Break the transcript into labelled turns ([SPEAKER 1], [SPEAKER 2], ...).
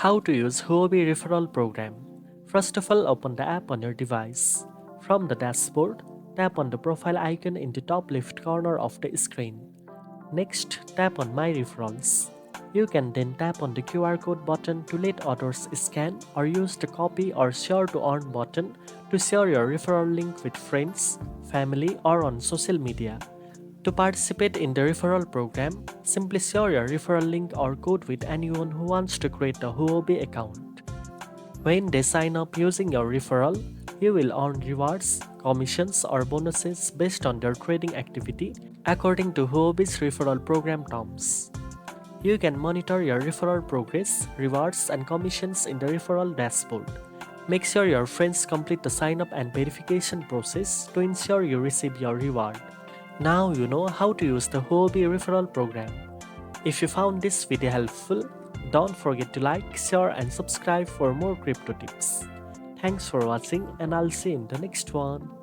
[SPEAKER 1] How to use Huobi Referral program. First of all, open the app on your device. From the dashboard, tap on the profile icon in the top left corner of the screen. Next, tap on My Referrals. You can then tap on the QR code button to let others scan or use the copy or share to earn button to share your referral link with friends, family, or on social media. To participate in the referral program, simply share your referral link or code with anyone who wants to create a Huobi account. When they sign up using your referral, you will earn rewards, commissions, or bonuses based on their trading activity according to Huobi's referral program terms. You can monitor your referral progress, rewards, and commissions in the referral dashboard. Make sure your friends complete the sign up and verification process to ensure you receive your reward. Now you know how to use the Huobi referral program. If you found this video helpful, don't forget to like, share, and subscribe for more crypto tips. Thanks for watching, and I'll see you in the next one.